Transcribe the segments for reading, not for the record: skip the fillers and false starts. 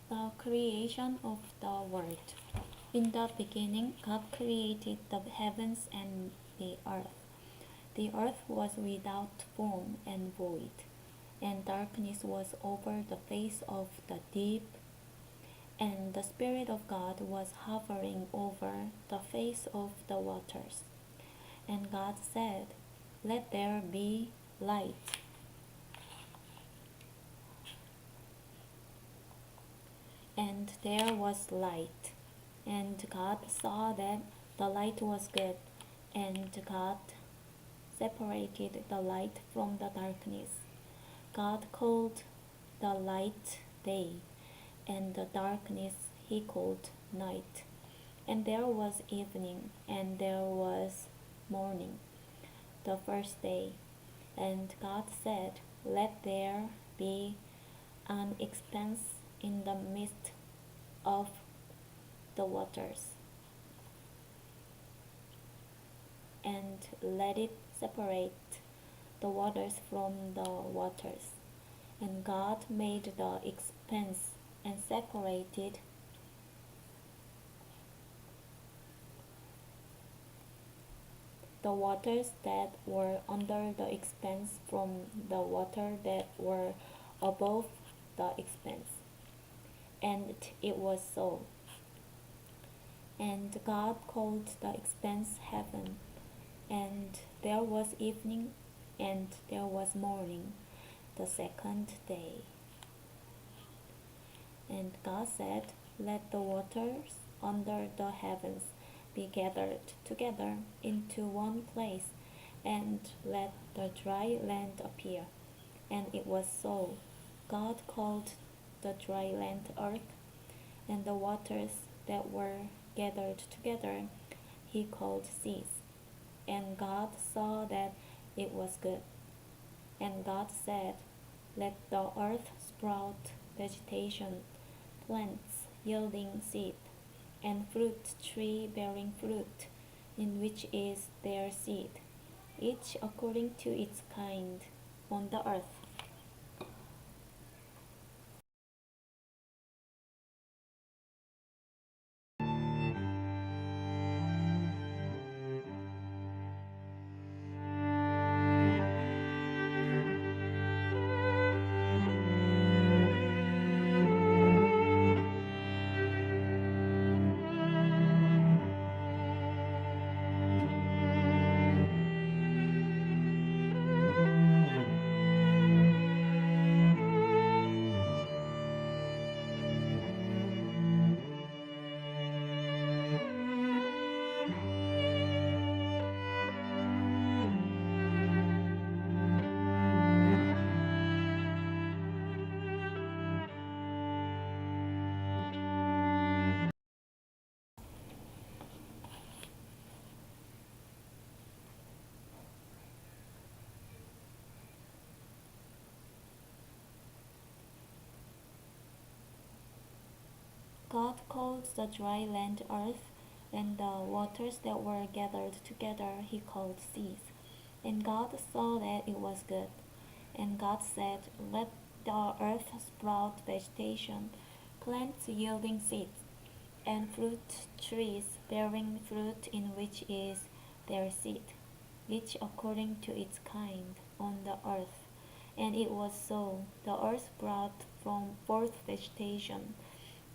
The creation of the world. In the beginning, God created the heavens and the earth. The earth was without form and void, and darkness was over the face of the deep, and the Spirit of God was hovering over the face of the waters. And God said, "Let there be light." And there was light. And God saw that the light was good, and God separated the light from the darkness. God called the light day, and the darkness he called night. And there was evening, and there was morning, the first day. And God said, "Let there be an expanse in the midst of the waters, and let it separate the waters from the waters." And God made the expanse and separated the waters that were under the expanse from the water that were above the expanse. And it was so. And God called the expanse heaven. And there was evening, and there was morning, the second day. And God said, "Let the waters under the heavens be gathered together into one place, and let the dry land appear." And it was so. God called the dry land earth, and the waters that were gathered together he called seas. And God saw that it was good. And God said, "Let the earth sprout vegetation, plants yielding seed, and fruit tree bearing fruit, in which is their seed, each according to its kind, on the earth." God called the dry land earth, and the waters that were gathered together he called seas. And God saw that it was good. And God said, "Let the earth sprout vegetation, plants yielding seeds, and fruit trees bearing fruit in which is their seed, each according to its kind, on the earth." And it was so. The earth brought forth vegetation,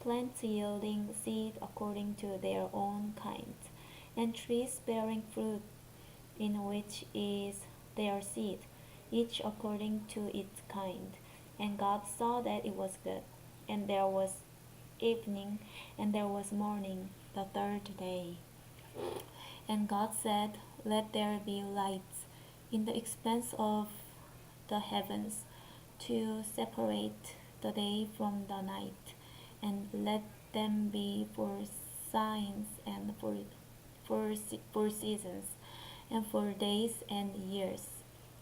plants yielding seed according to their own kinds, and trees bearing fruit in which is their seed, each according to its kind. And God saw that it was good. And there was evening, and there was morning, the third day. And God said, "Let there be lights in the expanse of the heavens to separate the day from the night, and let them be for signs and for seasons, and for days and years.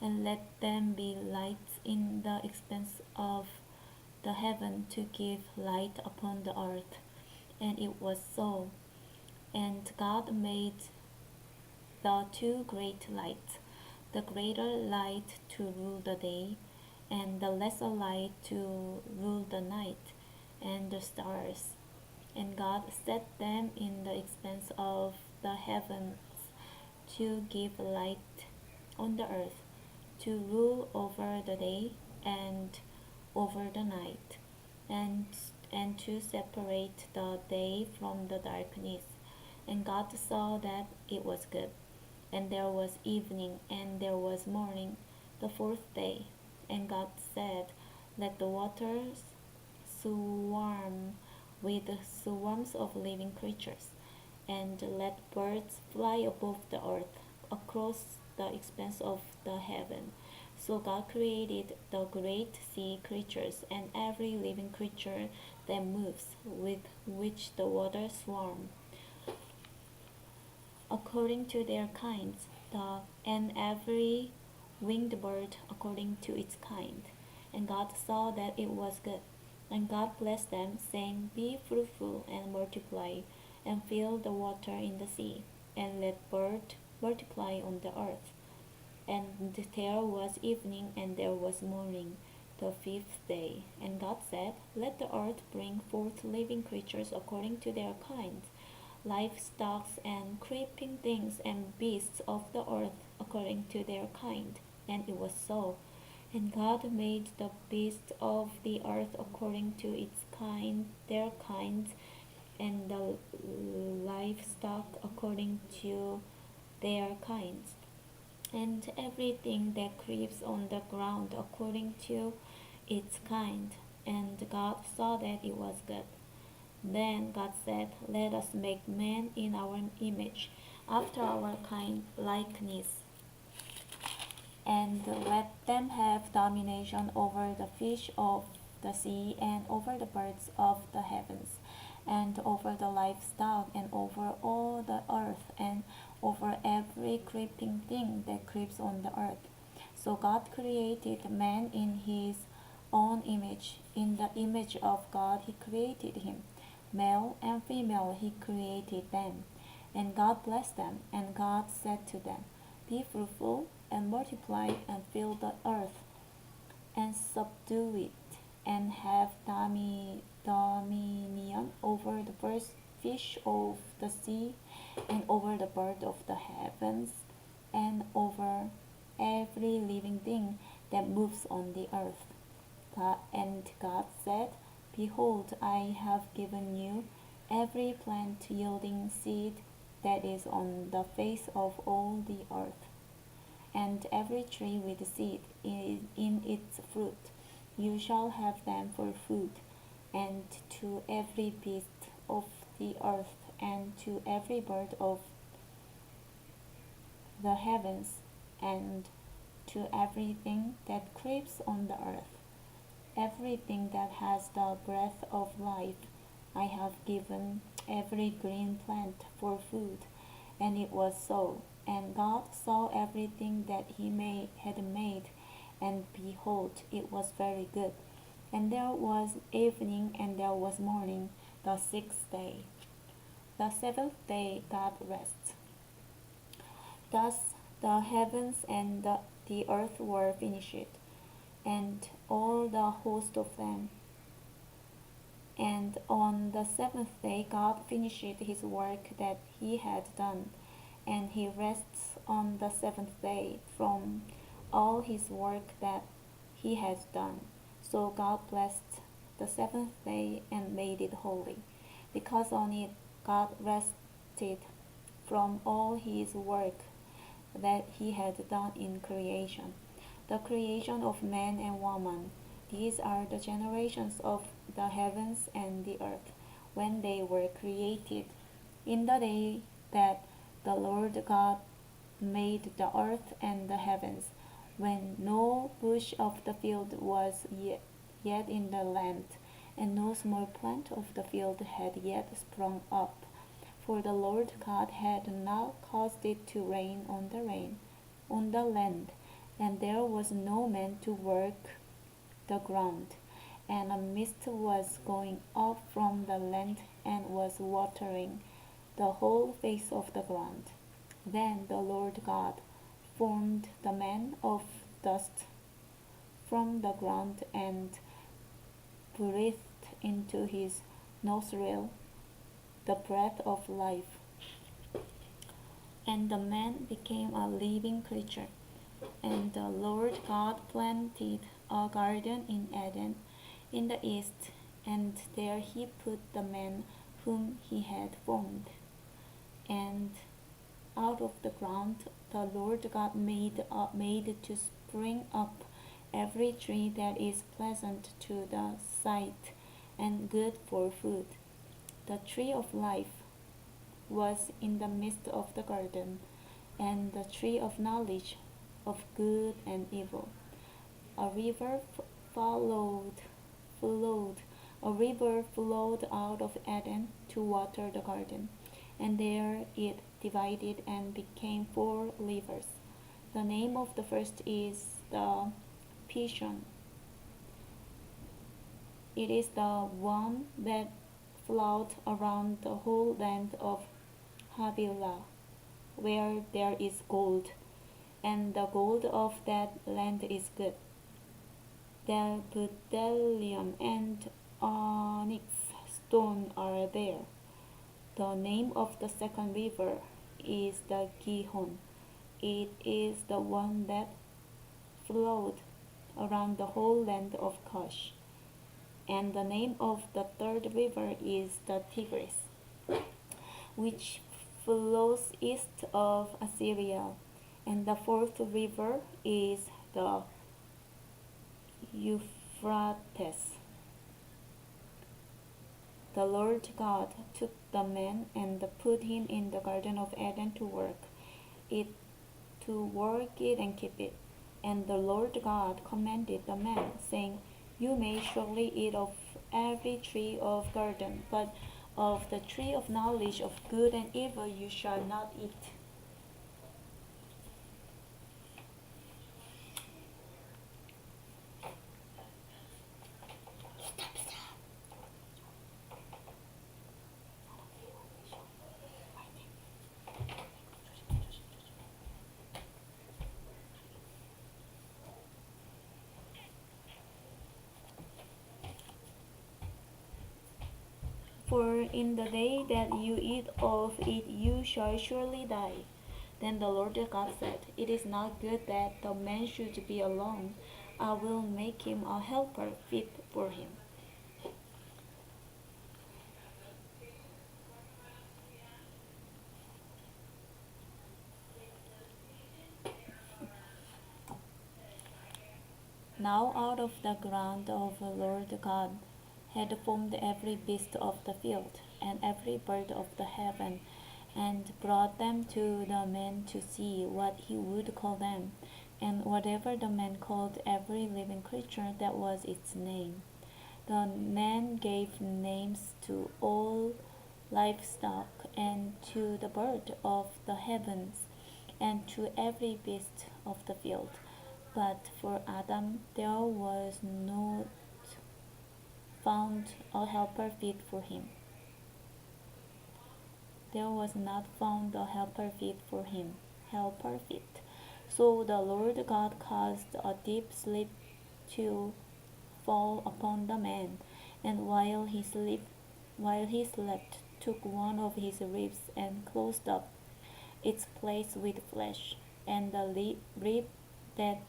And let them be lights in the expanse of the heaven to give light upon the earth." And it was so. And God made the two great lights, the greater light to rule the day, and the lesser light to rule the night. and the stars. And God set them in the expanse of the heavens to give light on the earth, to rule over the day and over the night, and and to separate the day from the darkness. And God saw that it was good. And there was evening, and there was morning, the fourth day. And God said, let the waters swarm with swarms of living creatures, and let birds fly above the earth across the expanse of the heaven. So God created the great sea creatures and every living creature that moves, with which the waters swarm, according to their kinds, and every winged bird according to its kind. And God saw that it was good. And God blessed them, saying, be fruitful and multiply, and fill the water in the sea, and let bird multiply on the earth. And there was evening, and there was morning, the fifth day. And God said, let the earth bring forth living creatures according to their kinds, livestock and creeping things and beasts of the earth according to their kind. And it was so. And God made the beasts of the earth according to its kind, their kinds, and the livestock according to their kinds, and everything that creeps on the ground according to its kind. And God saw that it was good. Then God said, let us make man in our image, after our kind likeness, and let them have domination over the fish of the sea, and over the birds of the heavens, and over the livestock, and over all the earth, and over every creeping thing that creeps on the earth. So God created man in his own image. In the image of God he created him. Male and female he created them. And God blessed them, and God said to them, be fruitful and multiply and fill the earth and subdue it, and have dominion over the first fish of the sea, and over the bird of the heavens, and over every living thing that moves on the earth. And God said, behold, I have given you every plant yielding seed that is on the face of all the earth, and every tree with seed in its fruit. You shall have them for food. And to every beast of the earth, and to every bird of the heavens, and to everything that creeps on the earth, everything that has the breath of life, I have given every green plant for food. And it was so. And God saw everything that he had made, and behold, it was very good. And there was evening, and there was morning, the sixth day. The seventh day God rests. Thus the heavens and the earth were finished, and all the host of them. And on the seventh day God finished his work that he had done, and he rests on the seventh day from all his work that he has done. So God blessed the seventh day and made it holy, because on it God rested from all his work that he had done in creation, the creation of man and woman. These are the generations of the heavens and the earth when they were created, in the day that the Lord God made the earth and the heavens, when no bush of the field was yet in the land, and no small plant of the field had yet sprung up. For the Lord God had not caused it to rain on the land, and there was no man to work the ground. And a mist was going up from the land, and was watering the whole face of the ground. Then the Lord God formed the man of dust from the ground, and breathed into his nostril the breath of life, and the man became a living creature. And the Lord God planted a garden in Eden in the east, and there he put the man whom he had formed. And out of the ground the Lord God made to spring up every tree that is pleasant to the sight and good for food. The tree of life was in the midst of the garden, and the tree of knowledge of good and evil. A river followed, flowed, a river flowed out of Eden to water the garden, and there it divided and became four rivers. The name of the first is the Pishon. It is the one that flowed around the whole land of Havilah, where there is gold, and the gold of that land is good. The bdellium and onyx stone are there. The name of the second river is the Gihon. It is the one that flowed around the whole land of Cush. And the name of the third river is the Tigris, which flows east of Assyria. And the fourth river is the Euphrates. The Lord God took the man and put him in the garden of Eden it to work it and keep it. And the Lord God commanded the man, saying, You may surely eat of every tree of garden, but of the tree of knowledge of good and evil you shall not eat. For in the day that you eat of it you shall surely die. Then the Lord God said, It is not good that the man should be alone. I will make him a helper fit for him. Now out of the ground of the Lord God had formed every beast of the field, and every bird of the heaven, and brought them to the man to see what he would call them. And whatever the man called every living creature, that was its name. The man gave names to all livestock, and to the bird of the heavens, and to every beast of the field. But for Adam there was not found a helper fit for him. There was not found a helper fit for him. Helper fit. So the Lord God caused a deep sleep to fall upon the man, and while he slept, took one of his ribs and closed up its place with flesh, and the rib that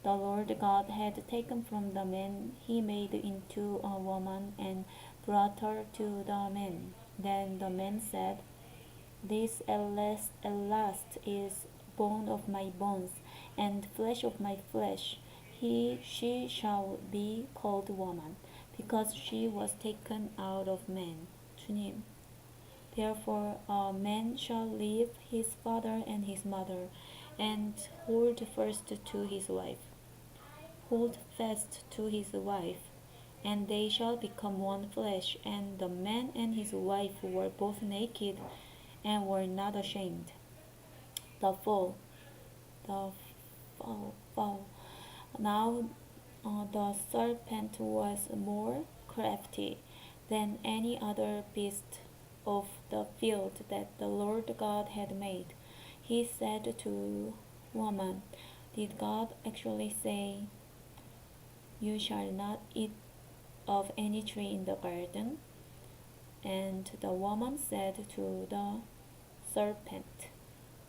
the Lord God had taken from the man he made into a woman and brought her to the man. Then the man said, This at last is bone of my bones and flesh of my flesh. She shall be called woman, because she was taken out of man. 주님. Therefore a man shall leave his father and his mother, and hold fast to his wife, and they shall become one flesh. And the man and his wife were both naked, and were not ashamed. The fall, the fall. Now the serpent was more crafty than any other beast of the field that the Lord God had made. He said to woman, Did God actually say, You shall not eat of any tree in the garden?" And the woman said to the serpent,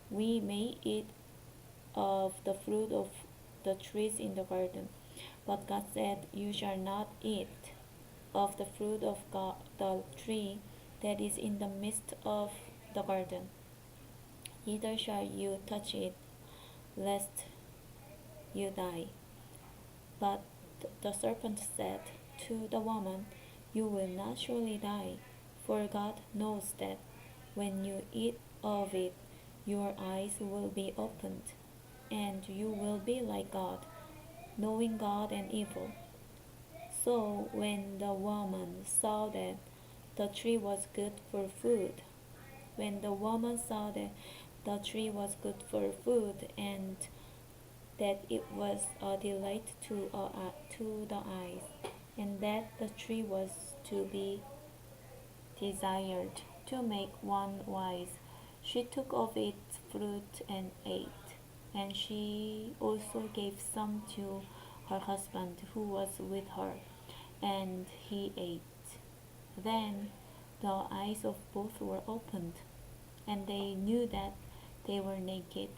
"We may eat of the fruit of the trees in the garden. But God said, 'You shall not eat of the fruit of the tree that is in the midst of the garden, neither shall you touch it, lest you die.'" But the serpent said to the woman, "You will not surely die, for God knows that when you eat of it, your eyes will be opened, and you will be like God, knowing good and evil." So when the woman saw that the tree was good for food, when the woman saw that the tree was good for food, and that it was a delight to the eyes, and that the tree was to be desired to make one wise, she took of its fruit and ate. And she also gave some to her husband who was with her, and he ate. Then the eyes of both were opened, and they knew that they were naked,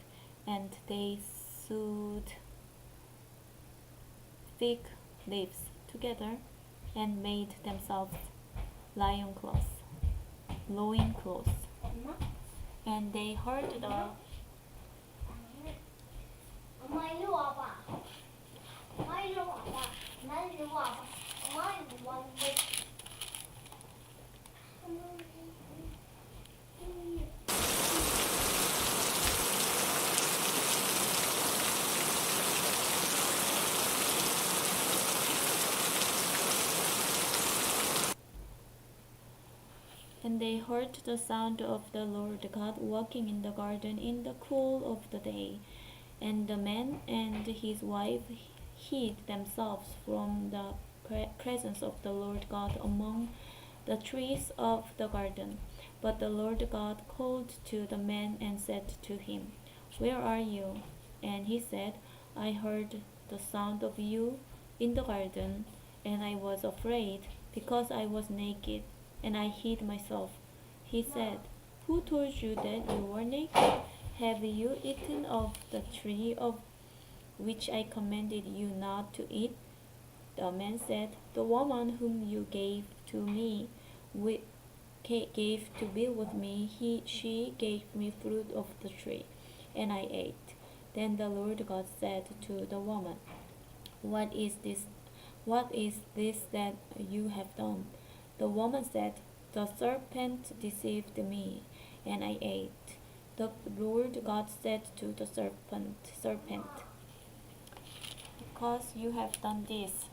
and they sewed fig leaves together and made themselves loincloths. loincloths. And they heard the 엄마 일로 와봐. 엄마 일로 와봐. 나 일로 와봐. 엄마 일로 와봐. And they heard the sound of the Lord God walking in the garden in the cool of the day. And the man and his wife hid themselves from the presence of the Lord God among the trees of the garden. But the Lord God called to the man and said to him, "Where are you?" And he said, "I heard the sound of you in the garden, and I was afraid, because I was naked, and I hid myself." He said, "Who told you that you were naked? Have you eaten of the tree of which I commanded you not to eat?" The man said, "The woman whom you gave to me, gave to be with me, she gave me fruit of the tree, and I ate." Then the Lord God said to the woman, "What is this? What is this that you have done?" The woman said, "The serpent deceived me, and I ate." The Lord God said to the serpent, "Because you have done this,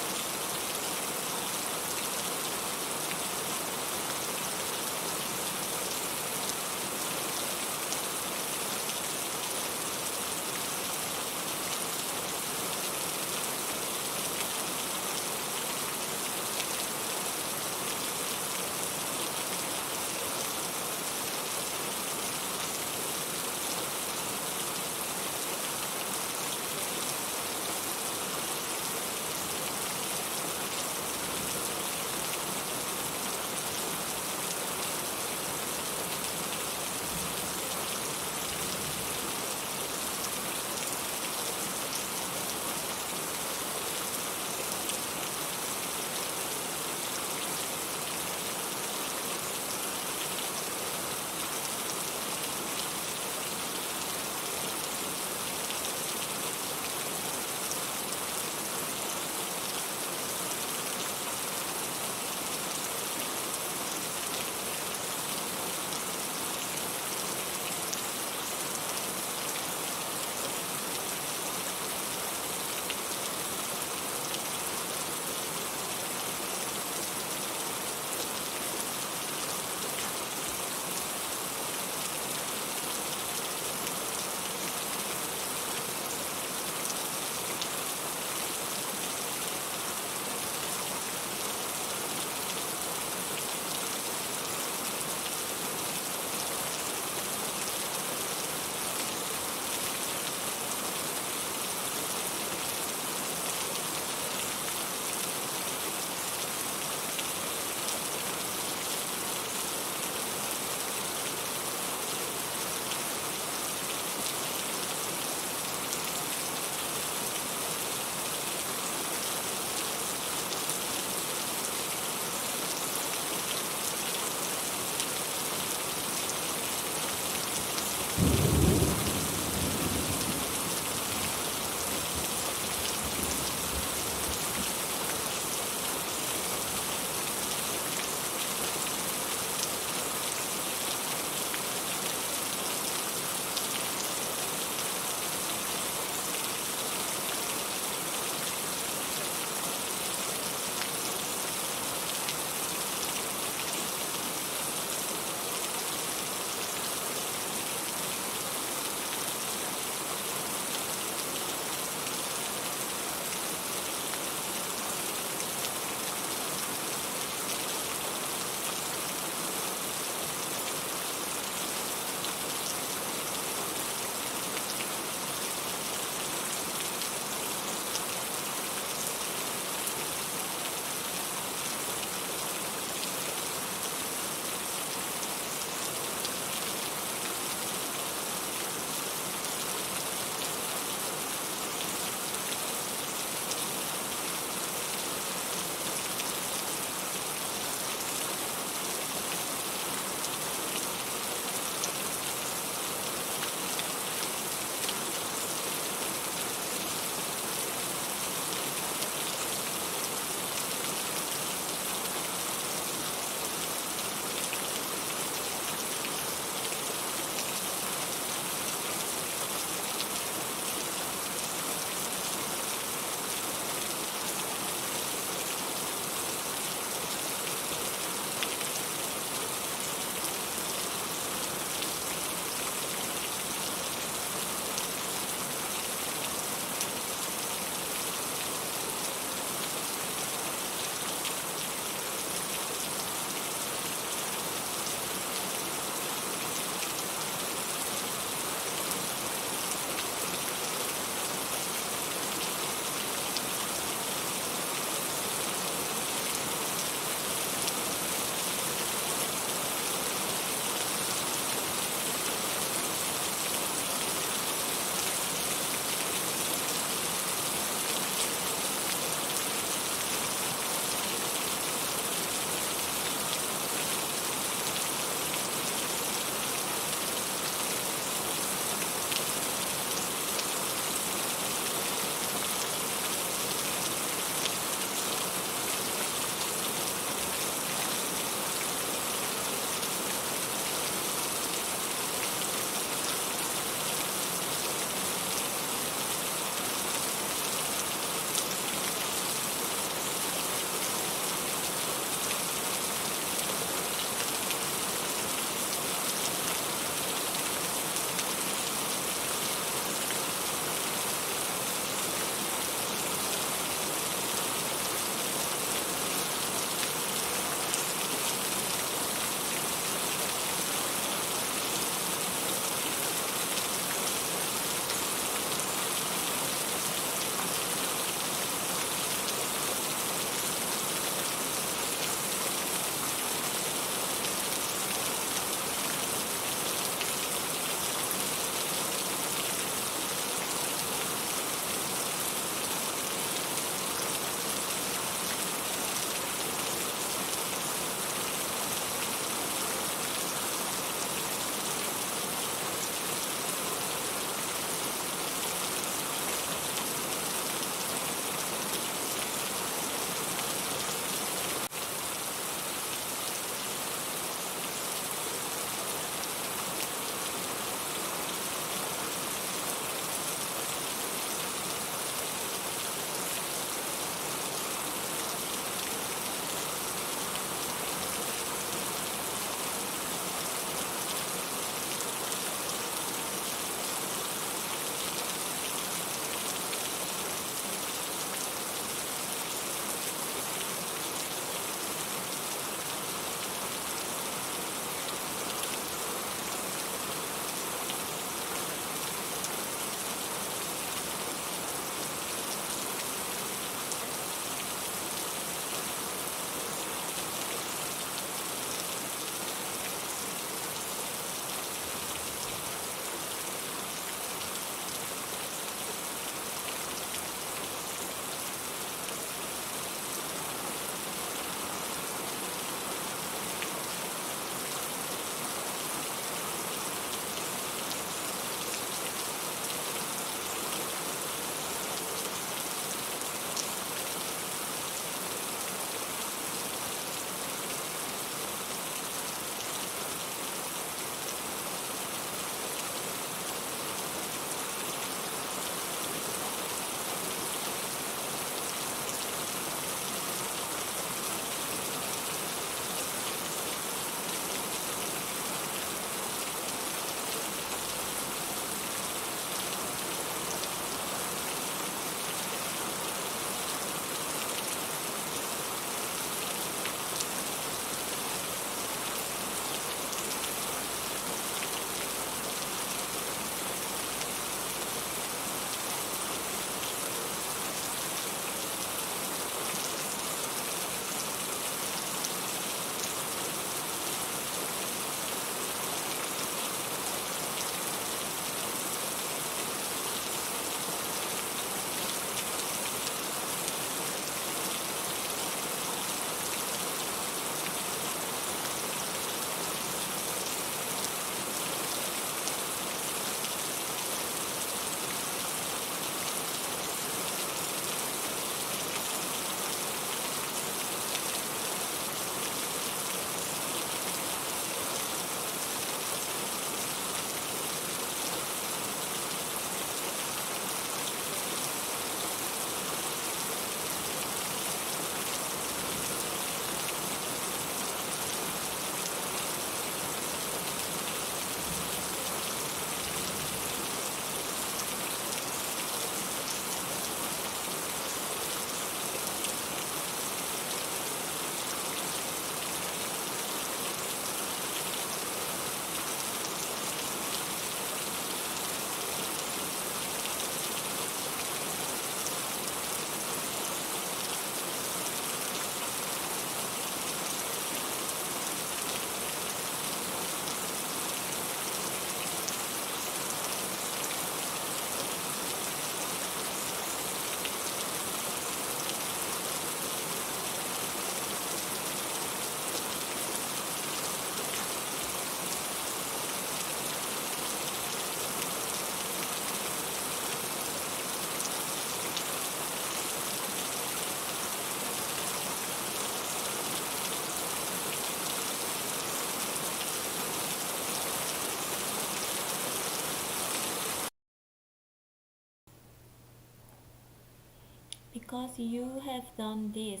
because you have done this,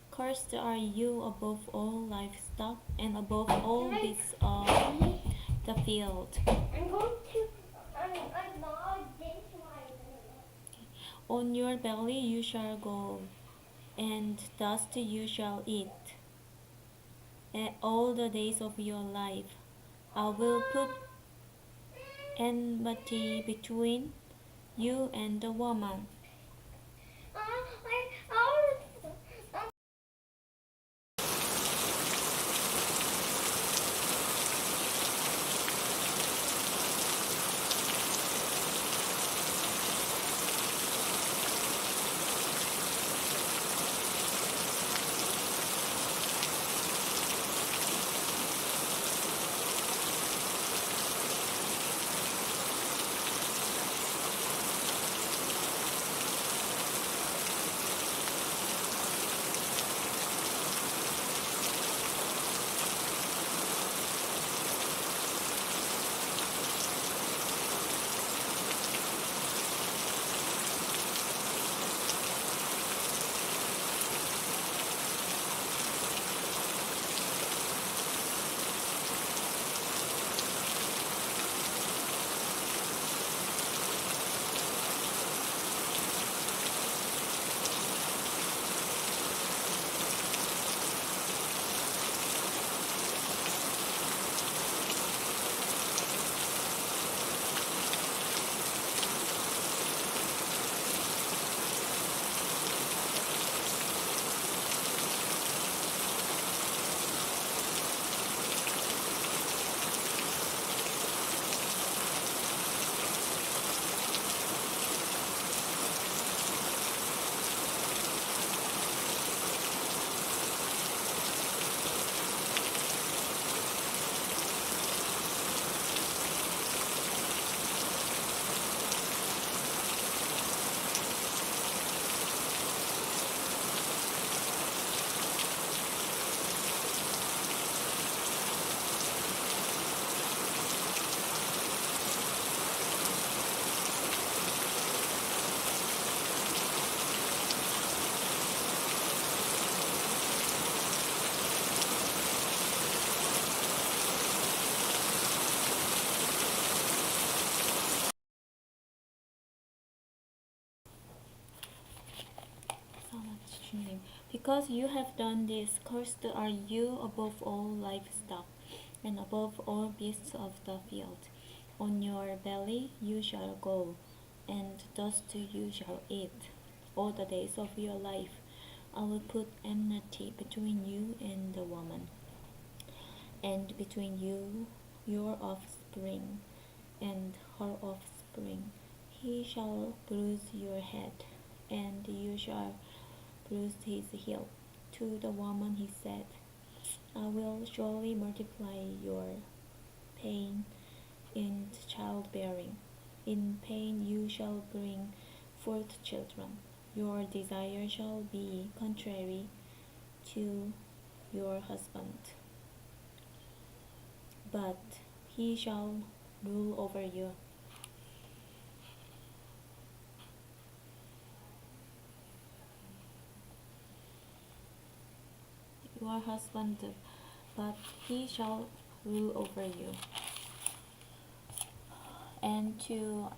cursed are you above all livestock and above all beasts of the field. I'm going to. I'm not this one. On your belly you shall go, and dust you shall eat all the days of your life. I will put enmity between you and the woman, because you have done this, cursed are you above all livestock and above all beasts of the field. On your belly you shall go, and dust you shall eat all the days of your life. I will put enmity between you and the woman, and between you, your offspring, and her offspring. He shall bruise your head, and you shall bruise his heel. To the woman he said, I will surely multiply your pain in childbearing. In pain you shall bring forth children. Your desire shall be contrary to your husband, but he shall rule over you. Your husband, but he shall rule over you. And to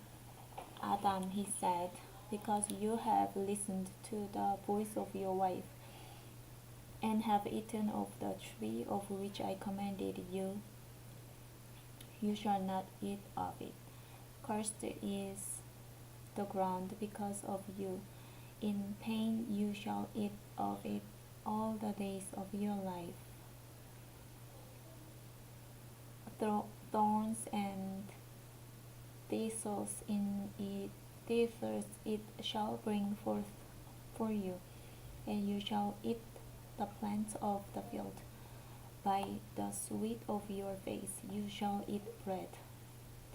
Adam he said, because you have listened to the voice of your wife, and have eaten of the tree of which I commanded you, you shall not eat of it. Cursed is the ground because of you. In pain you shall eat of it all the days of your life. Thorns and thistles it shall bring forth for you, and you shall eat the plants of the field. By the sweat of your face you shall eat bread,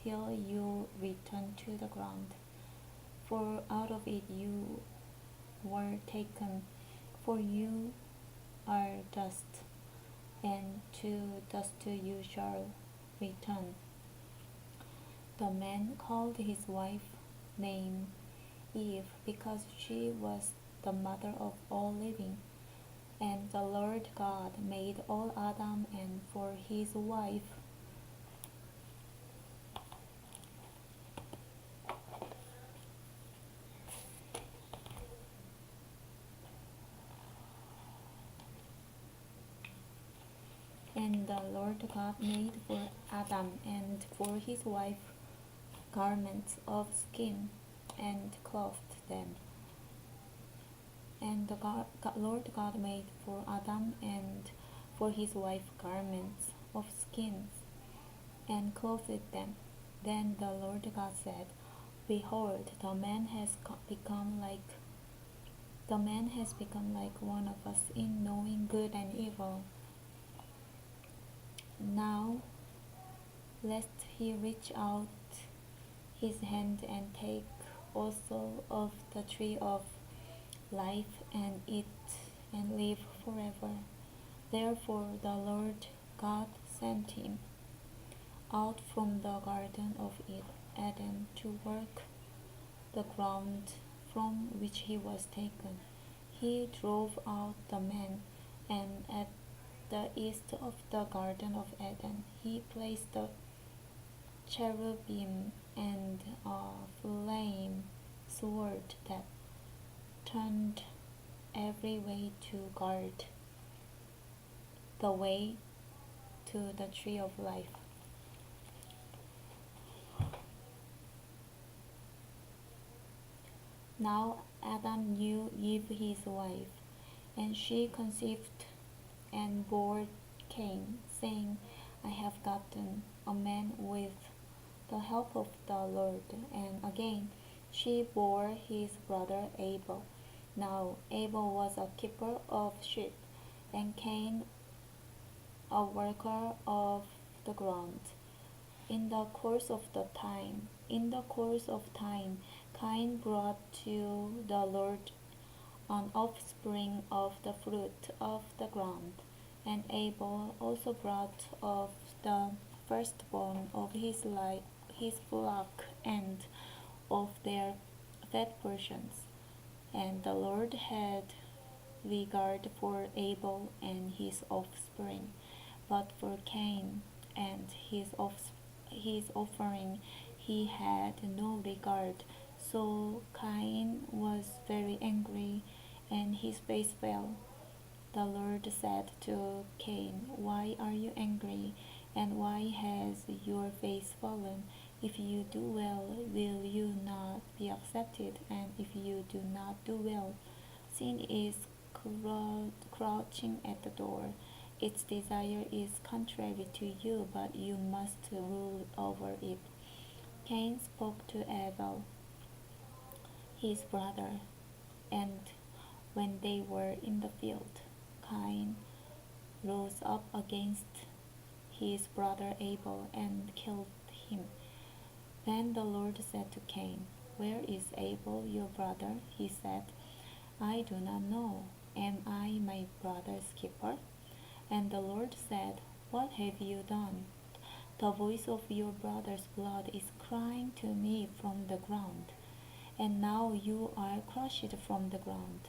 till you return to the ground. For out of it you were taken, for you are dust, and to dust you shall return. The man called his wife name Eve, because she was the mother of all living. And the Lord God made all Adam and for his wife. And the Lord God made for Adam and for his wife garments of skin and clothed them. And the Lord God made for Adam and for his wife garments of skins and clothed them. Then the Lord God said, Behold, the man has become like one of us in knowing good and evil. Now lest he reach out his hand and take also of the tree of life and eat and live forever. Therefore the Lord God sent him out from the garden of Eden to work the ground from which he was taken. He drove out the man, and at the east of the garden of Eden he placed the cherubim and a flame sword that turned every way to guard the way to the tree of life. Now Adam knew Eve his wife, and she conceived and bore Cain, saying, I have gotten a man with the help of the Lord. And again she bore his brother Abel. Now Abel was a keeper of sheep, and Cain a worker of the ground. In the course of time, Cain brought to the Lord an offspring of the fruit of the ground, and Abel also brought of the firstborn of his flock and of their fat portions. And the Lord had regard for Abel and his offspring, but for Cain and his offering he had no regard. So Cain was very angry, and his face fell. The Lord said to Cain, Why are you angry, and why has your face fallen? If you do well, will you not be accepted? And if you do not do well, sin is crouching at the door. Its desire is contrary to you, but you must rule over it. Cain spoke to Abel, his brother, and when they were in the field, Cain rose up against his brother Abel and killed him. Then the Lord said to Cain, Where is Abel your brother? He said, I do not know. Am I my brother's keeper? And the Lord said, What have you done? The voice of your brother's blood is crying to me from the ground. And now you are crushed from the ground,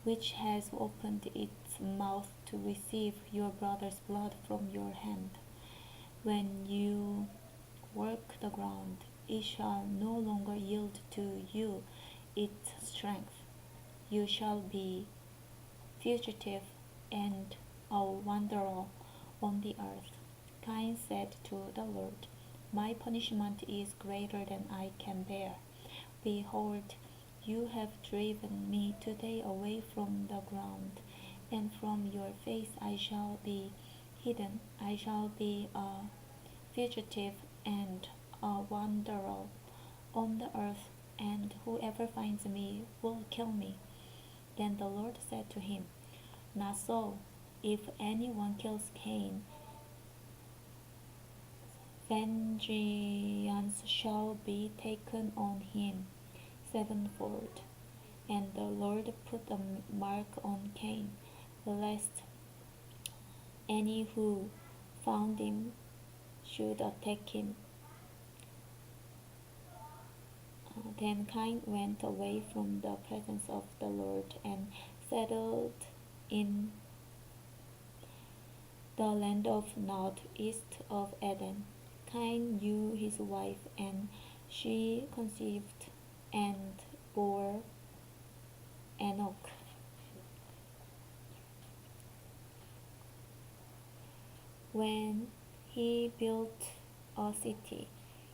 which has opened its mouth to receive your brother's blood from your hand. When you work the ground, it shall no longer yield to you its strength. You shall be fugitive and a wanderer on the earth. Cain said to the Lord, My punishment is greater than I can bear. Behold, you have driven me today away from the ground, and from your face I shall be hidden. I shall be a fugitive and a wanderer on the earth, and whoever finds me will kill me. Then the Lord said to him, Not so. If anyone kills Cain, vengeance shall be taken on him sevenfold. And the Lord put a mark on Cain, lest any who found him should attack him. Then Cain went away from the presence of the Lord and settled in the land of Nod, east of Eden. Cain knew his wife, and she conceived and bore Enoch. When he built a city,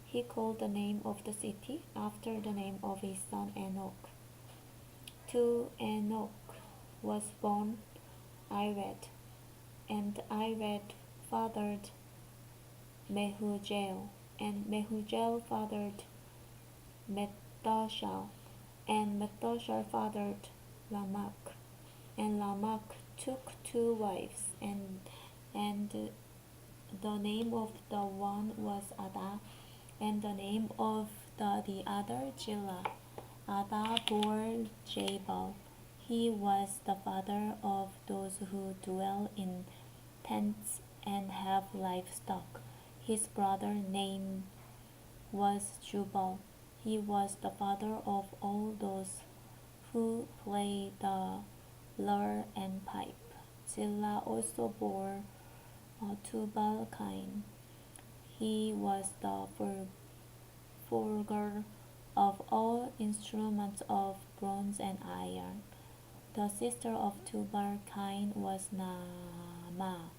he called the name of the city after the name of his son Enoch. To Enoch was born Ired, and Ired fathered Mehujael, and Mehujael fathered Methuselah, and Methuselah fathered Lamech, and Lamech took two wives, and the name of the one was Ada, and the name of the other Zillah. Ada bore Jabal. He was the father of those who dwell in tents and have livestock. His brother name was Jubal. He was the father of all those who play the lyre and pipe. Zillah also bore Tubal Cain. He was the forger of all instruments of bronze and iron. The sister of Tubal Cain was Naamah.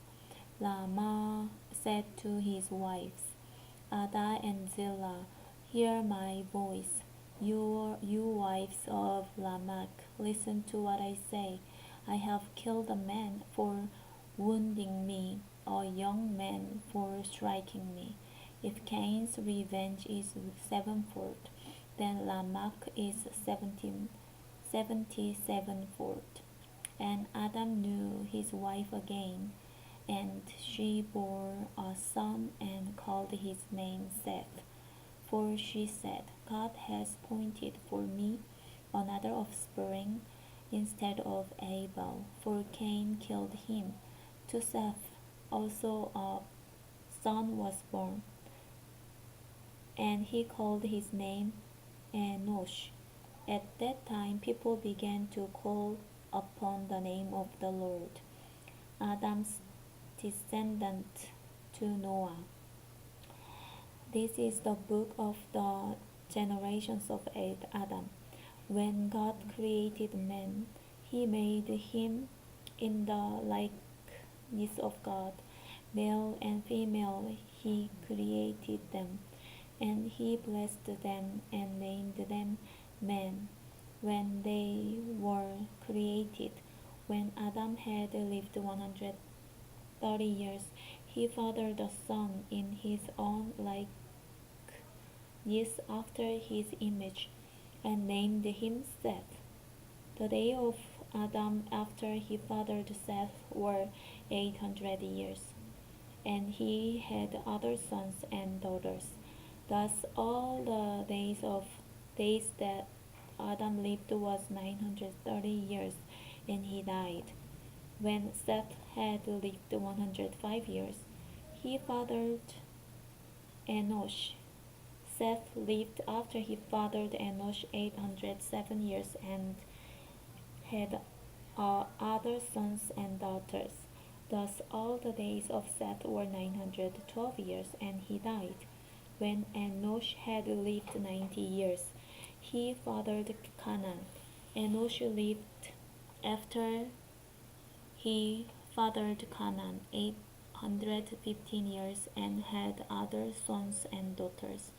Lama said to his wives, Ada and Zillah, hear my voice. You wives of Lamech, listen to what I say. I have killed a man for wounding me, a young man for striking me. If Cain's revenge is sevenfold, then Lamech is 77fold. And Adam knew his wife again, and she bore a son and called his name Seth. For she said, God has appointed for me another offspring instead of Abel, for Cain killed him. To Seth also a son was born, and he called his name Enosh. At that time people began to call upon the name of the Lord. Adam's descendant to Noah. This is the book of the generations of Adam. When God created man, he made him in the likeness of God. Male and female he created them, and he blessed them and named them men. When they were created, when Adam had lived 130 years, he fathered a son in his own likeness after his image, and named him Seth. The days of Adam after he fathered Seth were 800 years, and he had other sons and daughters. Thus all the days that Adam lived was 930 years, and he died. When Seth had lived 105 years, he fathered Enosh. Seth lived after he fathered Enosh 807 years and had other sons and daughters. Thus all the days of Seth were 912 years, and he died. When Enosh had lived 90 years, he fathered Canaan. Enosh lived after he fathered Canaan 815 years and had other sons and daughters.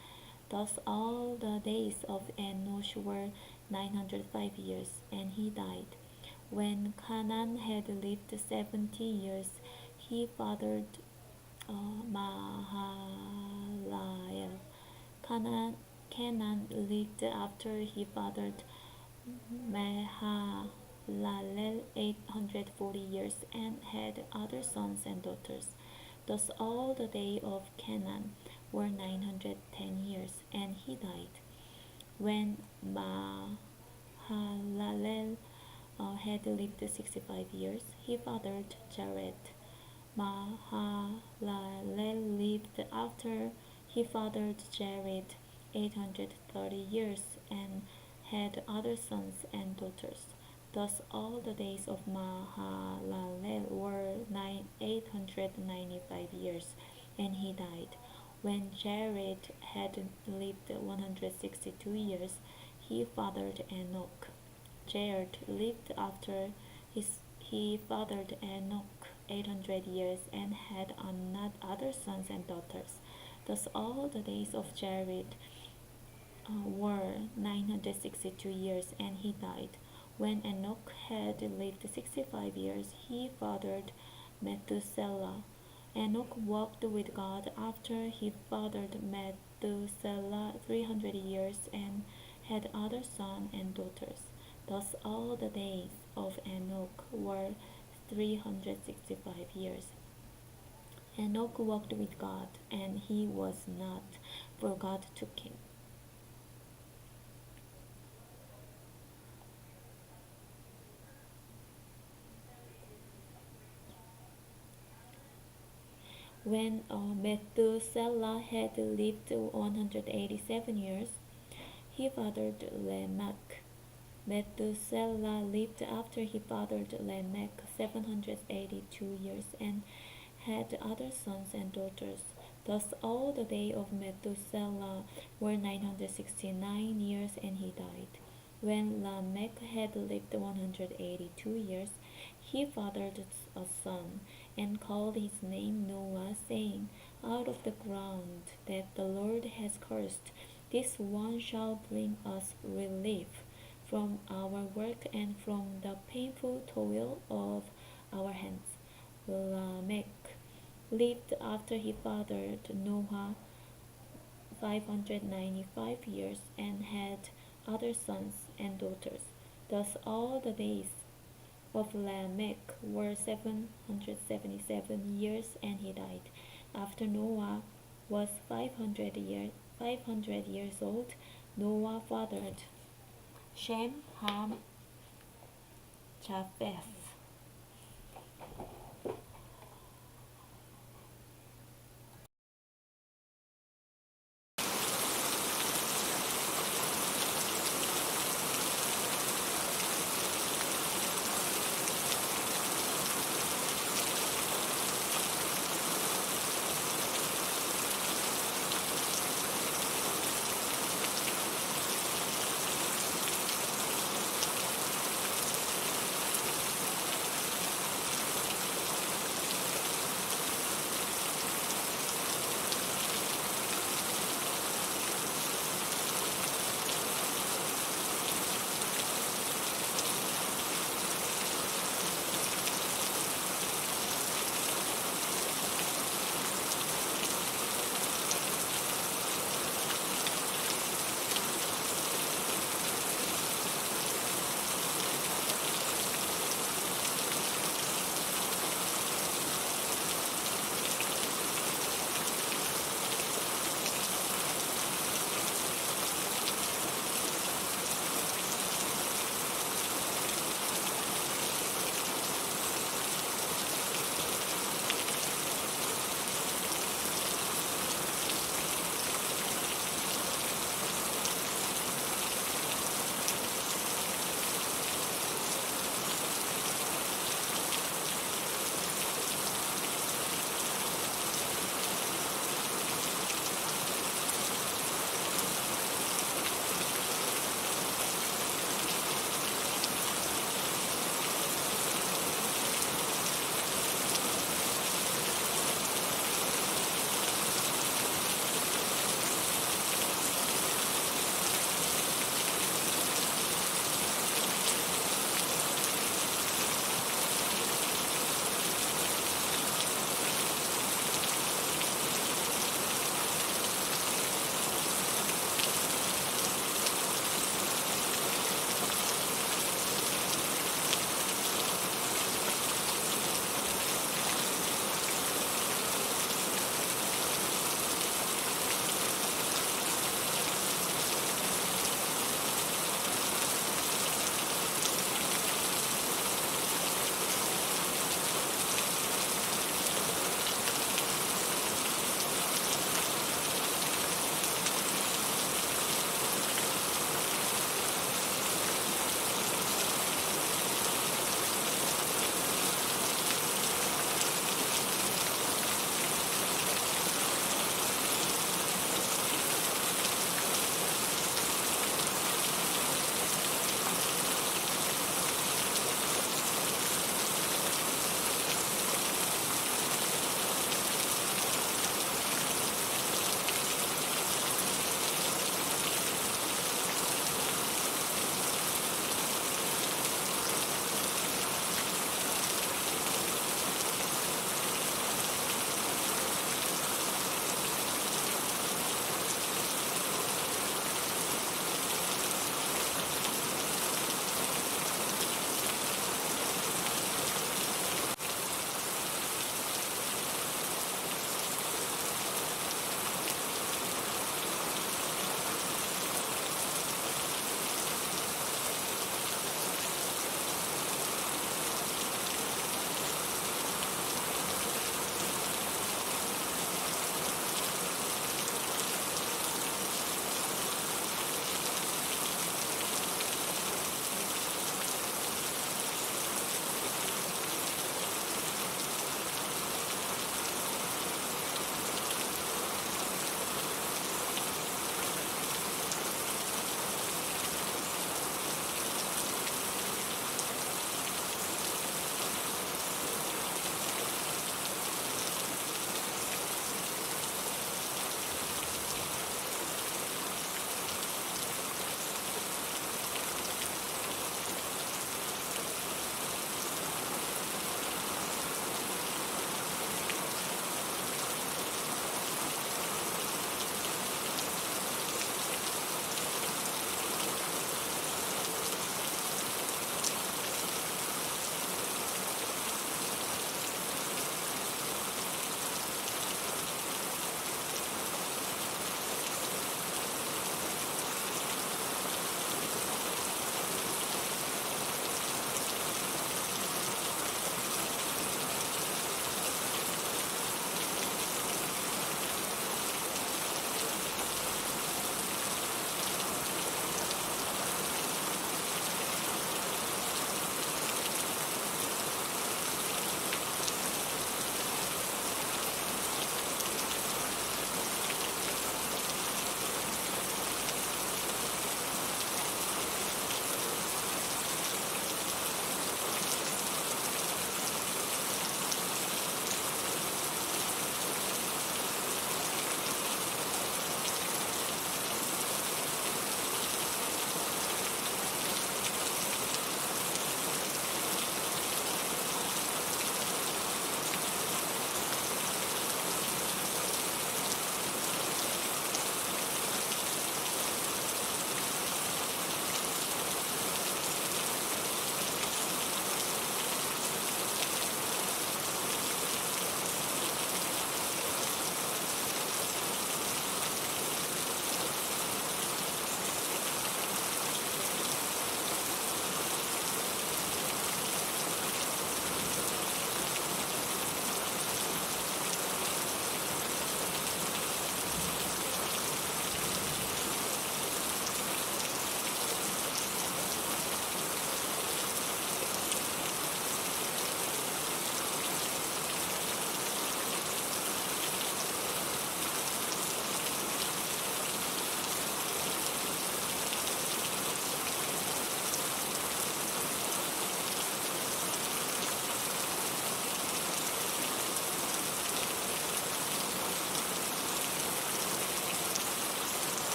Thus all the days of Enosh were 905 years, and he died. When Canaan had lived 70 years, he fathered Mahalalel. Canaan lived after he fathered Mahalalel 840 years and had other sons and daughters. Thus all the days of Canaan were 910 years, and he died. When Mahalalel had lived 65 years, he fathered Jared. Mahalalel lived after he fathered Jared 830 years and had other sons and daughters. Thus all the days of Mahalalel were 895 years, and he died. When Jared had lived 162 years, he fathered Enoch. Jared lived after he fathered Enoch 800 years and had not other sons and daughters. Thus all the days of Jared were 962 years, and he died. When Enoch had lived 65 years, he fathered Methuselah. Enoch walked with God after he fathered Methuselah 300 years and had other sons and daughters. Thus all the days of Enoch were 365 years. Enoch walked with God, and he was not, for God took him. When Methuselah had lived 187 years, he fathered Lamech. Methuselah lived after he fathered Lamech 782 years and had other sons and daughters. Thus all the days of Methuselah were 969 years, and he died. When Lamech had lived 182 years, he fathered a son, and called his name Noah, saying, Out of the ground that the Lord has cursed, this one shall bring us relief from our work and from the painful toil of our hands. Lamech lived after he fathered Noah 595 years and had other sons and daughters. Thus all the days of Lamech were 777 years, and he died. After Noah was 500 years old, Noah fathered Shem, Ham, Japheth.